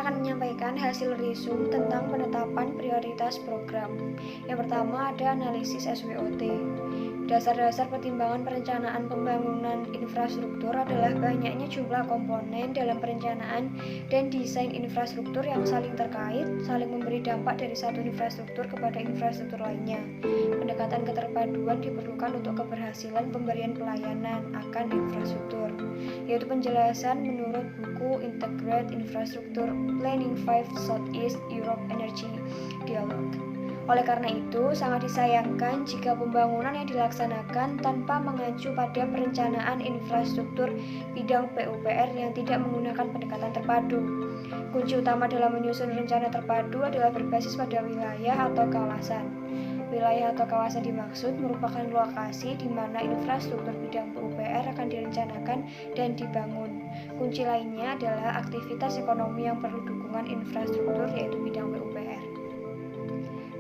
akan menyampaikan hasil risum tentang penetapan prioritas program. Yang pertama ada analisis SWOT. Dasar-dasar pertimbangan perencanaan pembangunan infrastruktur adalah banyaknya jumlah komponen dalam perencanaan dan desain infrastruktur yang saling terkait, saling memberi dampak dari satu infrastruktur kepada infrastruktur lainnya. Pendekatan keterpaduan diperlukan untuk keberhasilan pemberian pelayanan akan infrastruktur, yaitu penjelasan menurut buku Integrated Infrastructure Planning 5 Southeast Europe Energy Dialogue. Oleh karena itu, sangat disayangkan jika pembangunan yang dilaksanakan tanpa mengacu pada perencanaan infrastruktur bidang PUPR yang tidak menggunakan pendekatan terpadu. Kunci utama dalam menyusun rencana terpadu adalah berbasis pada wilayah atau kawasan. Wilayah atau kawasan dimaksud merupakan lokasi di mana infrastruktur bidang PUPR akan direncanakan dan dibangun. Kunci lainnya adalah aktivitas ekonomi yang perlu dukungan infrastruktur, yaitu bidang PUPR.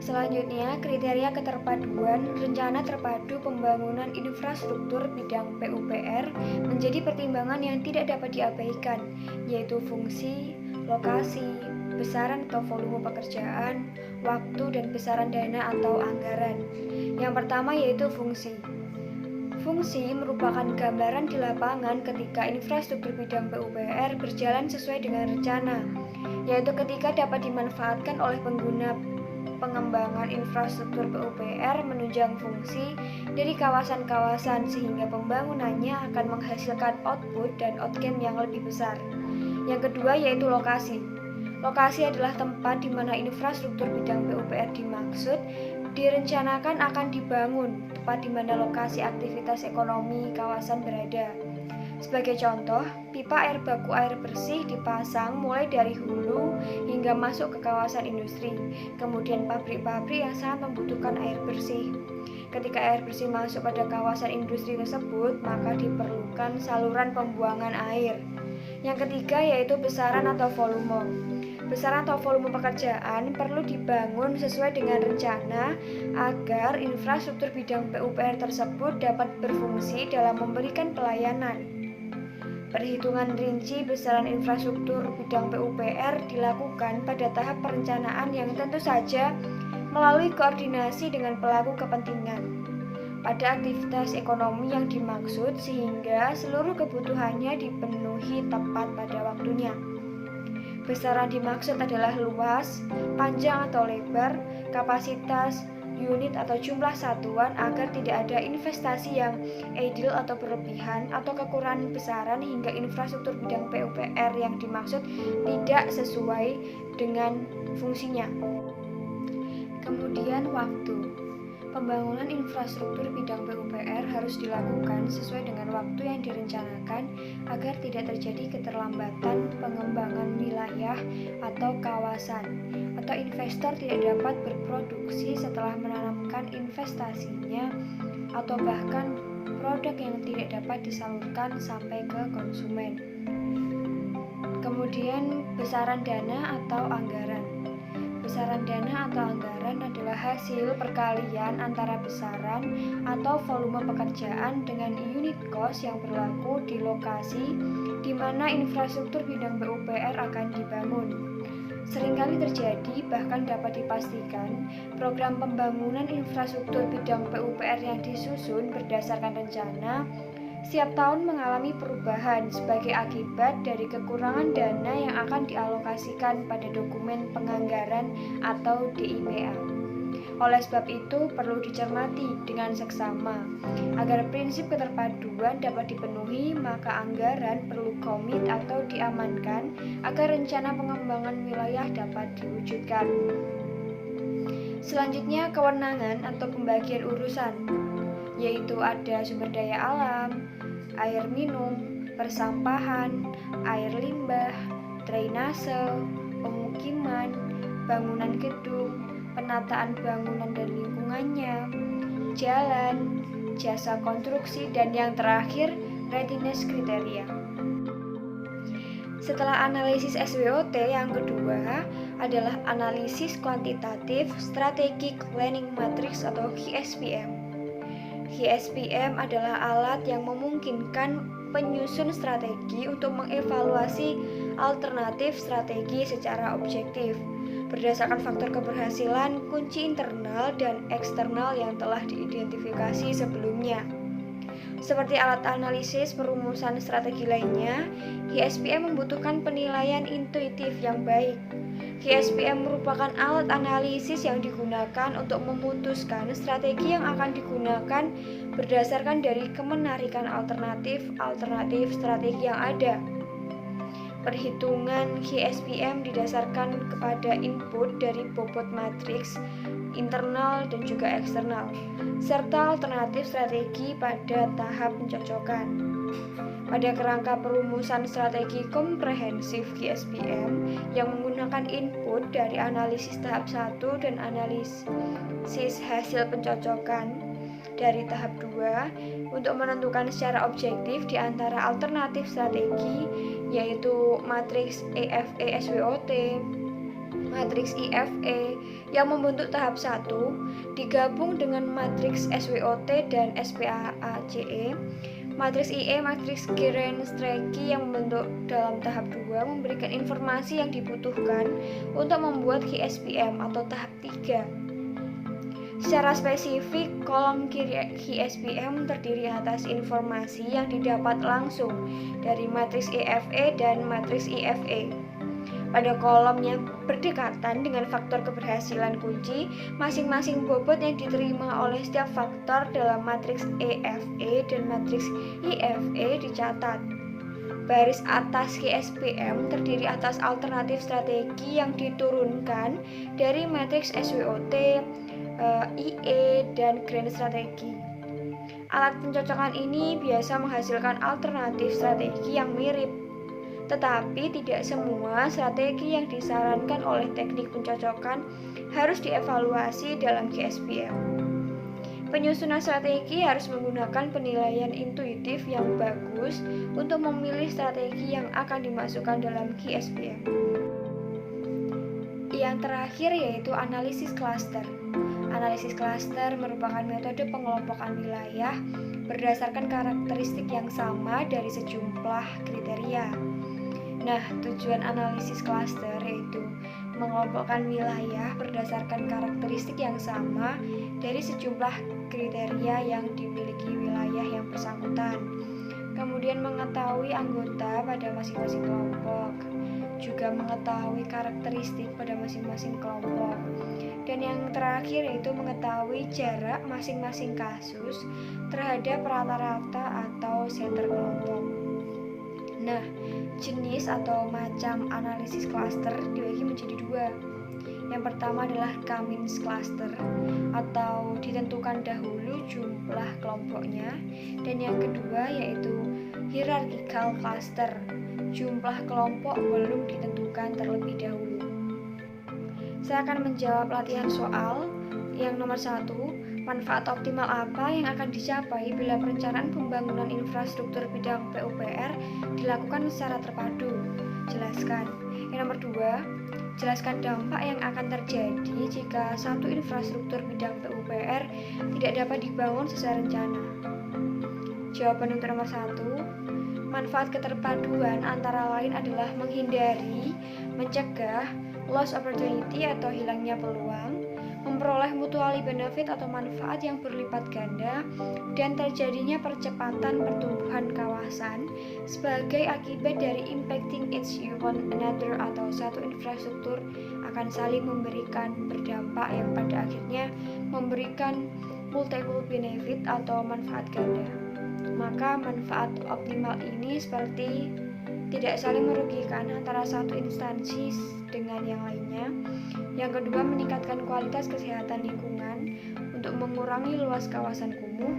Selanjutnya, kriteria keterpaduan rencana terpadu pembangunan infrastruktur bidang PUPR menjadi pertimbangan yang tidak dapat diabaikan, yaitu fungsi, lokasi, besaran atau volume pekerjaan, waktu, dan besaran dana atau anggaran. Yang pertama yaitu fungsi. Fungsi merupakan gambaran di lapangan ketika infrastruktur bidang PUPR berjalan sesuai dengan rencana, yaitu ketika dapat dimanfaatkan oleh pengguna. Pengembangan infrastruktur PUPR menunjang fungsi dari kawasan-kawasan sehingga pembangunannya akan menghasilkan output dan outcome yang lebih besar. Yang kedua yaitu lokasi. Lokasi adalah tempat di mana infrastruktur bidang PUPR dimaksud direncanakan akan dibangun, tepat di mana lokasi aktivitas ekonomi kawasan berada. Sebagai contoh, pipa air baku air bersih dipasang mulai dari hulu hingga masuk ke kawasan industri, kemudian pabrik-pabrik yang sangat membutuhkan air bersih. Ketika air bersih masuk pada kawasan industri tersebut, maka diperlukan saluran pembuangan air. Yang ketiga yaitu besaran atau volume. Besaran atau volume pekerjaan perlu dibangun sesuai dengan rencana agar infrastruktur bidang PUPR tersebut dapat berfungsi dalam memberikan pelayanan. Perhitungan rinci besaran infrastruktur bidang PUPR dilakukan pada tahap perencanaan yang tentu saja melalui koordinasi dengan pelaku kepentingan pada aktivitas ekonomi yang dimaksud sehingga seluruh kebutuhannya dipenuhi tepat pada waktunya. Besaran dimaksud adalah luas, panjang atau lebar, kapasitas, unit atau jumlah satuan agar tidak ada investasi yang idle atau berlebihan atau kekurangan besaran hingga infrastruktur bidang PUPR yang dimaksud tidak sesuai dengan fungsinya. Kemudian waktu. Pembangunan infrastruktur bidang PUPR harus dilakukan sesuai dengan waktu yang direncanakan agar tidak terjadi keterlambatan pengembangan wilayah atau kawasan, atau investor tidak dapat berproduksi setelah menanamkan investasinya, atau bahkan produk yang tidak dapat disalurkan sampai ke konsumen. Kemudian besaran dana atau anggaran. Besaran dana atau anggaran adalah hasil perkalian antara besaran atau volume pekerjaan dengan unit cost yang berlaku di lokasi di mana infrastruktur bidang PUPR akan dibangun. Seringkali terjadi, bahkan dapat dipastikan, program pembangunan infrastruktur bidang PUPR yang disusun berdasarkan rencana setiap tahun mengalami perubahan sebagai akibat dari kekurangan dana yang akan dialokasikan pada dokumen penganggaran atau DIPA. Oleh sebab itu, perlu dicermati dengan seksama. Agar prinsip keterpaduan dapat dipenuhi, maka anggaran perlu komit atau diamankan agar rencana pengembangan wilayah dapat diwujudkan. Selanjutnya, kewenangan atau pembagian urusan, yaitu ada sumber daya alam, air minum, persampahan, air limbah, drainase, pemukiman, bangunan gedung, penataan bangunan dan lingkungannya, jalan, jasa konstruksi, dan yang terakhir, readiness kriteria. Setelah analisis SWOT, yang kedua adalah analisis kuantitatif Strategic Planning Matrix atau GSPM. GSPM adalah alat yang memungkinkan penyusun strategi untuk mengevaluasi alternatif strategi secara objektif berdasarkan faktor keberhasilan, kunci internal dan eksternal yang telah diidentifikasi sebelumnya. Seperti alat analisis perumusan strategi lainnya, GSPM membutuhkan penilaian intuitif yang baik. GSPM merupakan alat analisis yang digunakan untuk memutuskan strategi yang akan digunakan berdasarkan dari kemenarikan alternatif strategi yang ada. Perhitungan GSPM didasarkan kepada input dari bobot matriks internal dan juga eksternal, serta alternatif strategi pada tahap pencocokan. Pada kerangka perumusan strategi komprehensif GSPM yang menggunakan input dari analisis tahap 1 dan analisis hasil pencocokan dari tahap 2 untuk menentukan secara objektif di antara alternatif strategi yaitu matriks EFE SWOT, matriks IFE yang membentuk tahap 1 digabung dengan matriks SWOT dan SPAACE. Matriks IE, matriks Guérin-Strecky yang membentuk dalam tahap 2 memberikan informasi yang dibutuhkan untuk membuat GSPM atau tahap 3. Secara spesifik, kolom kiri GSPM terdiri atas informasi yang didapat langsung dari matriks EFE dan matriks IFE. Pada kolom yang berdekatan dengan faktor keberhasilan kunci, masing-masing bobot yang diterima oleh setiap faktor dalam matriks EFE dan matriks IFE dicatat. Baris atas GSPM terdiri atas alternatif strategi yang diturunkan dari matriks SWOT, IE, dan Grand strategi. Alat pencocokan ini biasa menghasilkan alternatif strategi yang mirip, tetapi tidak semua strategi yang disarankan oleh teknik pencocokan harus dievaluasi dalam GSPM. Penyusunan strategi harus menggunakan penilaian intuitif yang bagus untuk memilih strategi yang akan dimasukkan dalam GSPM. Yang terakhir yaitu analisis klaster. Analisis klaster merupakan metode pengelompokan wilayah berdasarkan karakteristik yang sama dari sejumlah kriteria. Nah, tujuan analisis klaster yaitu mengelompokkan wilayah berdasarkan karakteristik yang sama dari sejumlah kriteria yang dimiliki wilayah yang bersangkutan. Kemudian mengetahui anggota pada masing-masing kelompok, juga mengetahui karakteristik pada masing-masing kelompok. Dan yang terakhir yaitu mengetahui jarak masing-masing kasus terhadap rata-rata atau center kelompok. Nah, jenis atau macam analisis klaster dibagi menjadi dua. Yang pertama adalah Cummins cluster atau ditentukan dahulu jumlah kelompoknya, dan yang kedua yaitu hierarchical cluster, jumlah kelompok belum ditentukan terlebih dahulu. Saya akan menjawab latihan soal yang nomor 1. Manfaat optimal apa yang akan dicapai bila perencanaan pembangunan infrastruktur bidang PUPR dilakukan secara terpadu? Jelaskan. Yang nomor 2, jelaskan dampak yang akan terjadi jika satu infrastruktur bidang PUPR tidak dapat dibangun sesuai rencana. Jawaban untuk nomor 1, manfaat keterpaduan antara lain adalah menghindari, mencegah loss opportunity atau hilangnya peluang, memperoleh mutually benefit atau manfaat yang berlipat ganda, dan terjadinya percepatan pertumbuhan kawasan sebagai akibat dari impacting each one another atau satu infrastruktur akan saling memberikan berdampak yang pada akhirnya memberikan multiple benefit atau manfaat ganda. Maka manfaat optimal ini seperti tidak saling merugikan antara satu instansi dengan yang lainnya. Yang kedua, meningkatkan kualitas kesehatan lingkungan untuk mengurangi luas kawasan kumuh.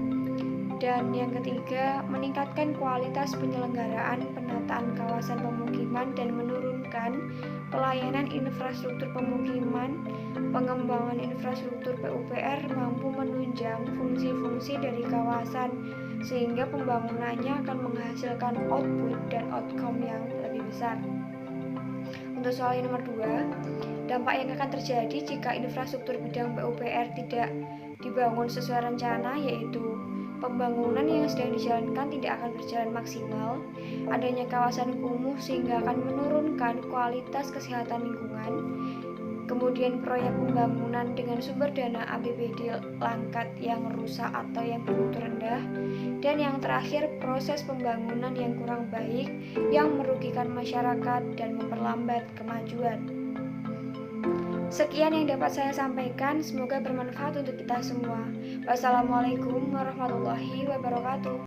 Dan yang ketiga, meningkatkan kualitas penyelenggaraan penataan kawasan pemukiman dan menurunkan pelayanan infrastruktur pemukiman. Pengembangan infrastruktur PUPR mampu menunjang fungsi-fungsi dari kawasan sehingga pembangunannya akan menghasilkan output dan outcome yang lebih besar. Untuk soal yang nomor 2, dampak yang akan terjadi jika infrastruktur bidang PUPR tidak dibangun sesuai rencana yaitu pembangunan yang sedang dijalankan tidak akan berjalan maksimal, adanya kawasan kumuh sehingga akan menurunkan kualitas kesehatan lingkungan, kemudian proyek pembangunan dengan sumber dana APBD langkat yang rusak atau yang bermutu rendah, dan yang terakhir proses pembangunan yang kurang baik yang merugikan masyarakat dan memperlambat kemajuan. Sekian yang dapat saya sampaikan, semoga bermanfaat untuk kita semua. Wassalamualaikum warahmatullahi wabarakatuh.